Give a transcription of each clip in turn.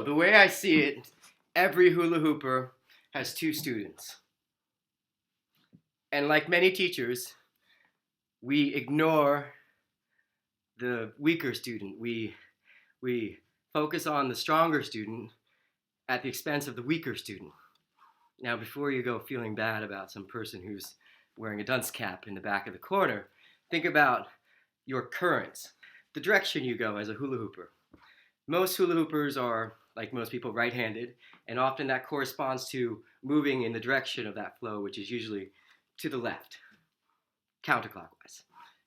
The way I see it, every hula hooper has two students. And like many teachers, we ignore the weaker student. We focus on the stronger student at the expense of the weaker student. Now, before you go feeling bad about some person who's wearing a dunce cap in the back of the corner, think about your currents, the direction you go as a hula hooper. Most hula hoopers are, like most people, right-handed, and often that corresponds to moving in the direction of that flow, which is usually to the left, counterclockwise.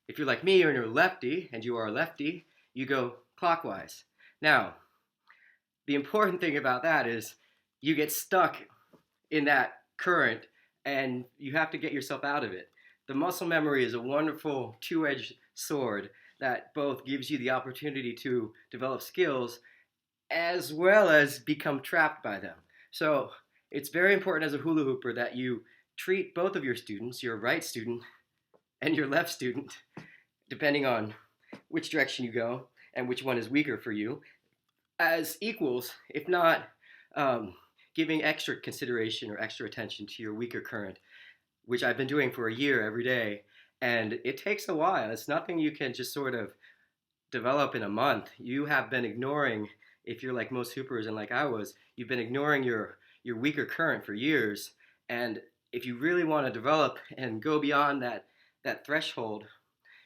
If you're like me or you're a lefty, and you are a lefty, you go clockwise. Now, the important thing about that is you get stuck in that current and you have to get yourself out of it. The muscle memory is a wonderful two-edged sword that both gives you the opportunity to develop skills as well as become trapped by them. So it's very important as a hula hooper that you treat both of your students, your right student and your left student, depending on which direction you go and which one is weaker for you, as equals, if not giving extra consideration or extra attention to your weaker current, which I've been doing for a year every day. And it takes a while. It's nothing you can just sort of develop in a month. You have been ignoring, if you're like most hoopers and like I was, you've been ignoring your weaker current for years. And if you really want to develop and go beyond that threshold,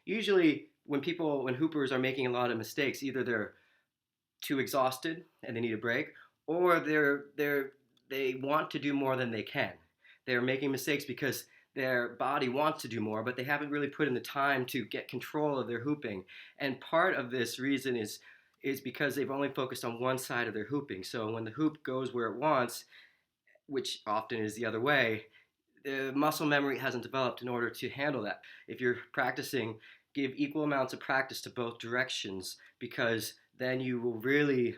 usually when hoopers are making a lot of mistakes, either they're too exhausted and they need a break, or they want to do more than they can. They're making mistakes because their body wants to do more, but they haven't really put in the time to get control of their hooping. And part of this reason is because they've only focused on one side of their hooping. So when the hoop goes where it wants, which often is the other way, the muscle memory hasn't developed in order to handle that. If you're practicing, give equal amounts of practice to both directions, because then you will really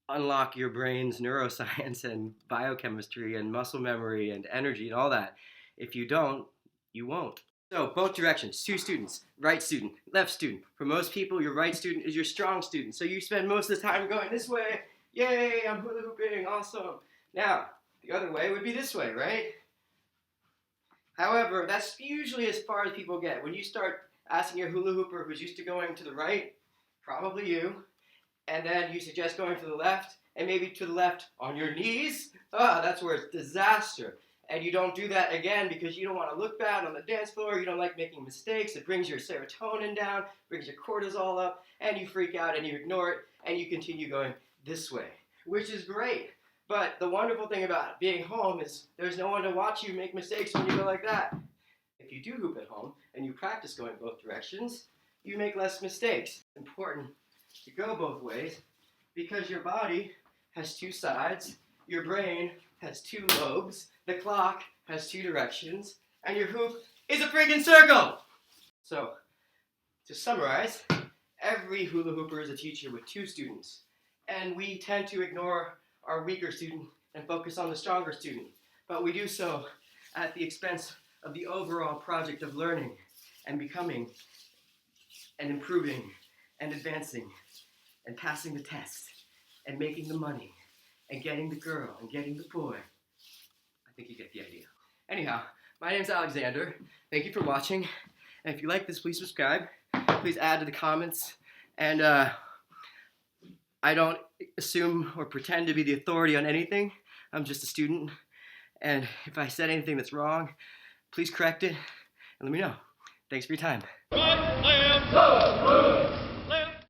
unlock your brain's neuroscience and biochemistry and muscle memory and energy and all that. If you don't, you won't. So both directions, two students, right student, left student. For most people, your right student is your strong student. So you spend most of the time going this way. Yay, I'm hula hooping, awesome. Now, the other way would be this way, right? However, that's usually as far as people get. When you start asking your hula hooper who's used to going to the right, probably you, and then you suggest going to the left, and maybe to the left on your knees, that's where it's disaster. And you don't do that again because you don't want to look bad on the dance floor, you don't like making mistakes, it brings your serotonin down, brings your cortisol up, and you freak out and you ignore it, and you continue going this way, which is great. But the wonderful thing about being home is there's no one to watch you make mistakes when you go like that. If you do hoop at home and you practice going both directions, you make less mistakes. It's important to go both ways because your body has two sides, your brain has two lobes, the clock has two directions, and your hoop is a friggin' circle! So, to summarize, every hula hooper is a teacher with two students, and we tend to ignore our weaker student and focus on the stronger student, but we do so at the expense of the overall project of learning and becoming and improving and advancing and passing the test and making the money and getting the girl and getting the boy. I think you get the idea. Anyhow, my name's Alexander. Thank you for watching. And if you like this, please subscribe. Please add to the comments. And I don't assume or pretend to be the authority on anything. I'm just a student. And if I said anything that's wrong, please correct it and let me know. Thanks for your time.